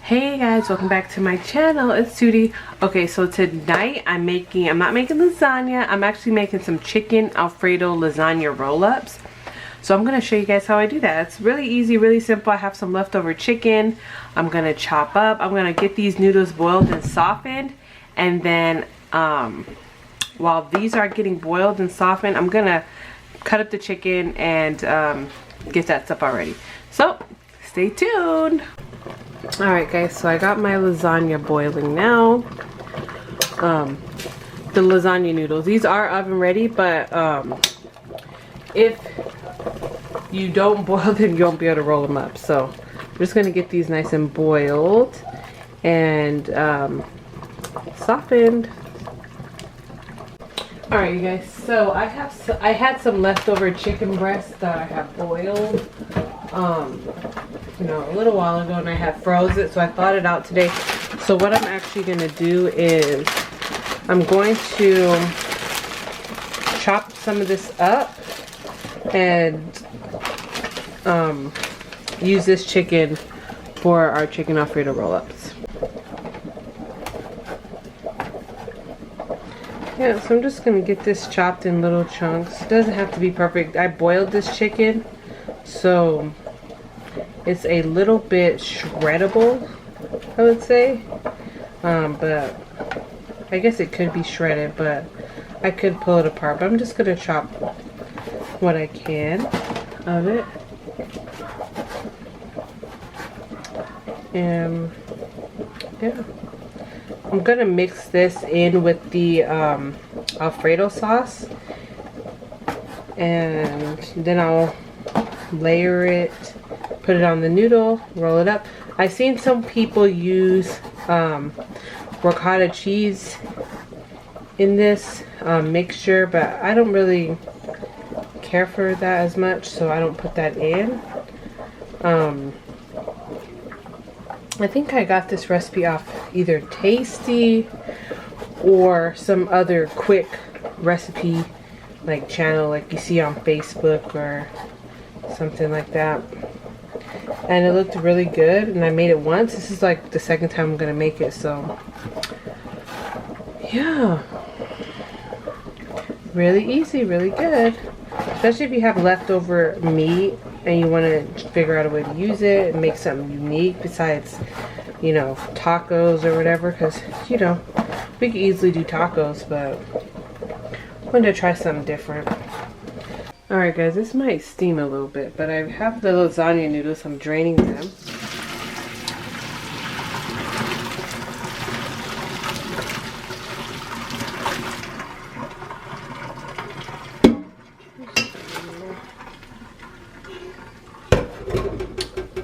Hey guys, welcome back to my channel. It's Tootie. Okay, so tonight I'm not making lasagna. I'm actually making some chicken alfredo lasagna roll-ups. So I'm going to show you guys how I do that. It's really easy, really simple. I have some leftover chicken. I'm going to chop up. I'm going to get these noodles boiled and softened. And then while these are getting boiled and softened, I'm going to cut up the chicken and get that stuff already. So stay tuned. Alright guys, so I got my lasagna boiling now. The lasagna noodles, these are oven ready, but if you don't boil them, you won't be able to roll them up. So I'm just gonna get these nice and boiled and softened. Alright you guys, so I had some leftover chicken breasts that I have boiled a little while ago, and I had froze it, so I thawed it out today. So what I'm actually going to do is I'm going to chop some of this up and use this chicken for our chicken alfredo roll-ups. Yeah, so I'm just going to get this chopped in little chunks. It doesn't have to be perfect. I boiled this chicken, so it's a little bit shreddable, I would say. But I guess it could be shredded, but I could pull it apart. But I'm just going to chop what I can of it. And yeah. I'm going to mix this in with the alfredo sauce. And then I'll layer it, put it on the noodle, roll it up. I've seen some people use ricotta cheese in this mixture, but I don't really care for that as much, so I don't put that in. I think I got this recipe off either Tasty or some other quick recipe like channel like you see on Facebook or something like that. And it looked really good, and I made it once. This is like the second time I'm gonna make it, so yeah, really easy, really good, especially if you have leftover meat and you want to figure out a way to use it and make something unique besides, you know, tacos or whatever, because you know we could easily do tacos, but I wanted to try something different. Alright guys, this might steam a little bit, but I have the lasagna noodles. I'm draining them.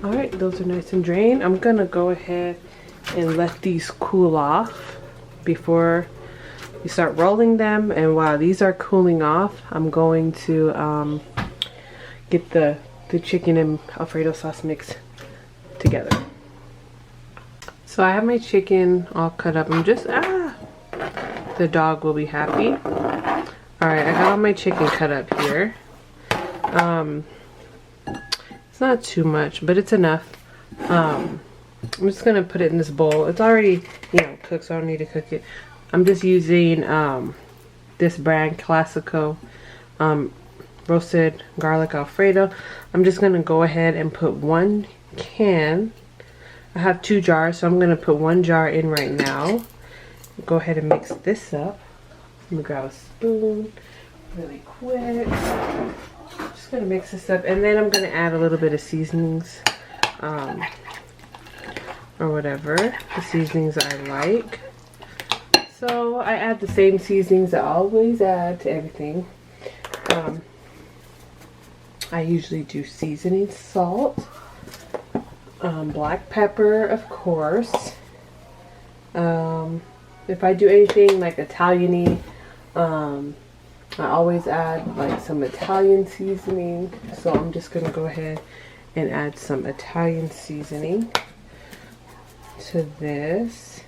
Alright, those are nice and drained. I'm gonna go ahead and let these cool off before you start rolling them. And while these are cooling off, I'm going to get the chicken and alfredo sauce mix together. So I have my chicken all cut up. I'm just the dog will be happy. Alright, I got all my chicken cut up here. It's not too much, but it's enough. I'm just gonna put it in this bowl. It's already, you know, cooked, so I don't need to cook it. I'm just using this brand Classico roasted garlic alfredo. I'm just gonna go ahead and put one can. I have 2 jars, so I'm gonna put 1 jar in right now. Go ahead and mix this up. I'm gonna grab a spoon really quick. Just gonna mix this up, and then I'm gonna add a little bit of seasonings or whatever the seasonings I like. So I add the same seasonings I always add to everything. I usually do seasoning salt, black pepper, of course. If I do anything like Italian-y, I always add like some Italian seasoning. So I'm just gonna go ahead and add some Italian seasoning to this.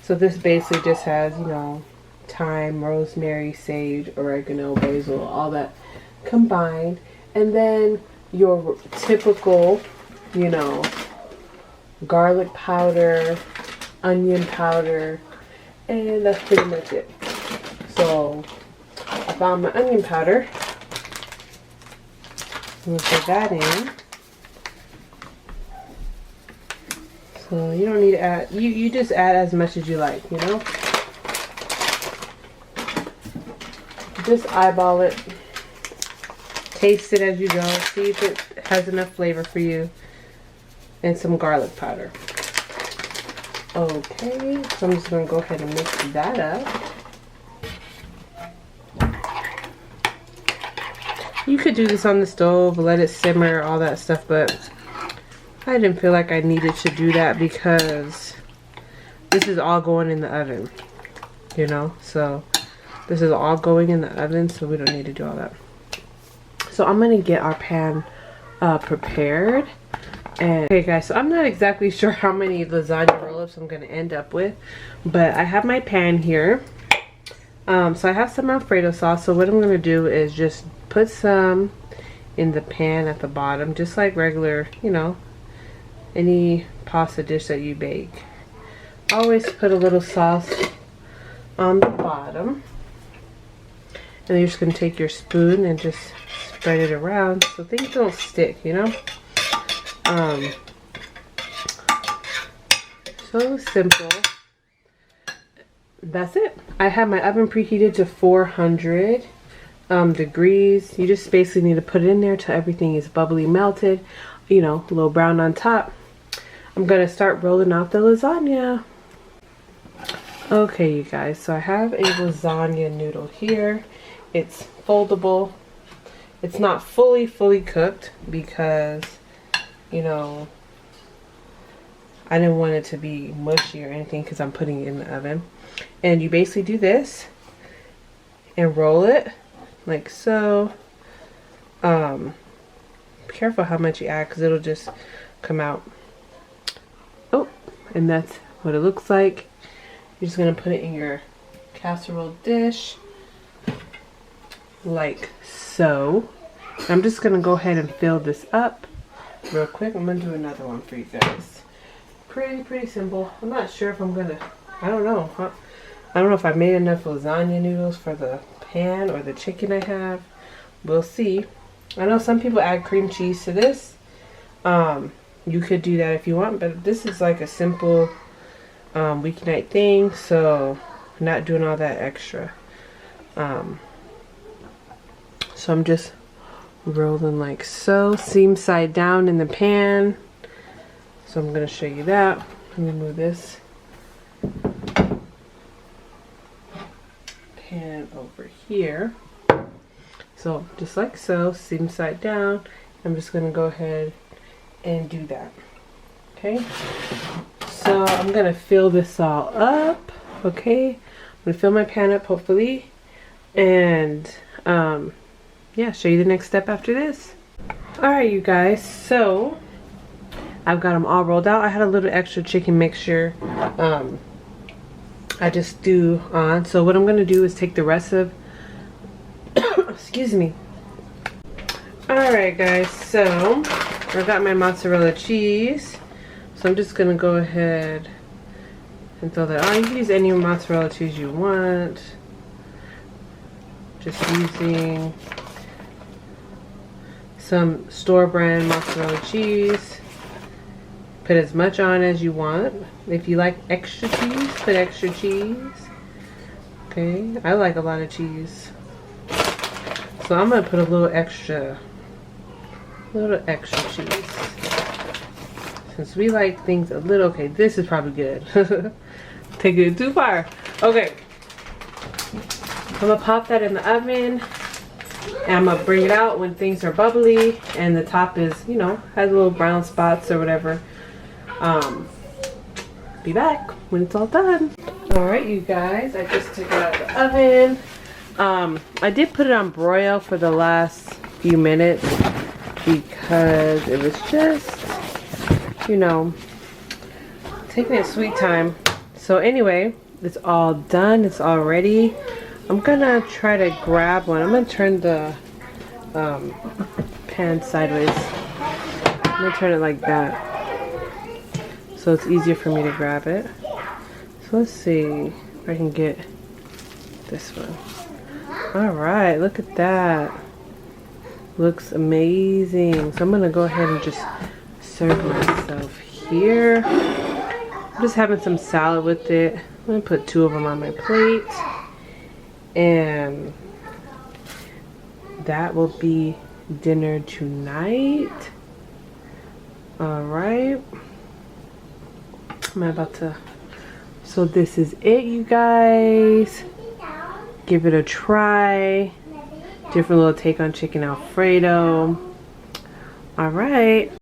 So this basically just has, you know, thyme, rosemary, sage, oregano, basil, all that combined. And then your typical, you know, garlic powder, onion powder, and that's pretty much it. So I found my onion powder. I'm gonna put that in. So you don't need to add, you just add as much as you like, you know? Just eyeball it. Taste it as you go. See if it has enough flavor for you. And some garlic powder. Okay, so I'm just gonna go ahead and mix that up. You could do this on the stove, let it simmer, all that stuff, but I didn't feel like I needed to do that because this is all going in the oven, you know? So this is all going in the oven, so we don't need to do all that. So I'm gonna get our pan prepared. And okay guys, so I'm not exactly sure how many lasagna roll-ups I'm gonna end up with, but I have my pan here. So I have some alfredo sauce, so what I'm gonna do is just put some in the pan at the bottom, just like regular, you know, any pasta dish that you bake. Always put a little sauce on the bottom. And then you're just going to take your spoon and just spread it around so things don't stick, you know. So simple. That's it. I have my oven preheated to 400 degrees. You just basically need to put it in there till everything is bubbly melted, you know, a little brown on top. I'm gonna start rolling out the lasagna. Okay you guys, so I have a lasagna noodle here. It's foldable. It's not fully cooked because, you know, I didn't want it to be mushy or anything because I'm putting it in the oven. And you basically do this and roll it like so. Be careful how much you add because it'll just come out. Oh, and that's what it looks like. You're just gonna put it in your casserole dish like so. I'm just gonna go ahead and fill this up real quick. I'm gonna do another one for you guys. Pretty simple. I'm not sure if I'm gonna, I don't know. I don't know if I made enough lasagna noodles for the pan or the chicken I have. We'll see. I know some people add cream cheese to this. You could do that if you want, but this is like a simple weeknight thing, so I'm not doing all that extra. So I'm just rolling like so, seam side down in the pan. So I'm going to show you that. Let me move this pan over here. So just like so, seam side down. I'm just going to go ahead and do that. Okay, so I'm going to fill this all up. Okay, I'm going to fill my pan up hopefully, and yeah, show you the next step after this. Alright you guys, so I've got them all rolled out. I had a little extra chicken mixture I just threw on. So what I'm going to do is take the rest of excuse me. Alright guys, so I got my mozzarella cheese. So I'm just going to go ahead and throw that on. You can use any mozzarella cheese you want. Just using some store brand mozzarella cheese. Put as much on as you want. If you like extra cheese, put extra cheese. Okay, I like a lot of cheese. So I'm gonna put a little extra cheese. Since we like things a little, okay, this is probably good. Take it too far. Okay. I'm gonna pop that in the oven. And I'm gonna bring it out when things are bubbly and the top is, you know, has little brown spots or whatever. Be back when it's all done. Alright you guys, I just took it out of the oven. I did put it on broil for the last few minutes because it was just, you know, taking its sweet time. So anyway, it's all done, it's all ready. I'm gonna try to grab one. I'm gonna turn the pan sideways. I'm gonna turn it like that. so it's easier for me to grab it. So let's see if I can get this one. Alright, look at that. Looks amazing. So I'm gonna go ahead and just serve myself here. I'm just having some salad with it. I'm gonna put 2 of them on my plate. And that will be dinner tonight. Alright. I'm about to, so this is it, you guys. Give it a try. Different little take on chicken alfredo. Alright.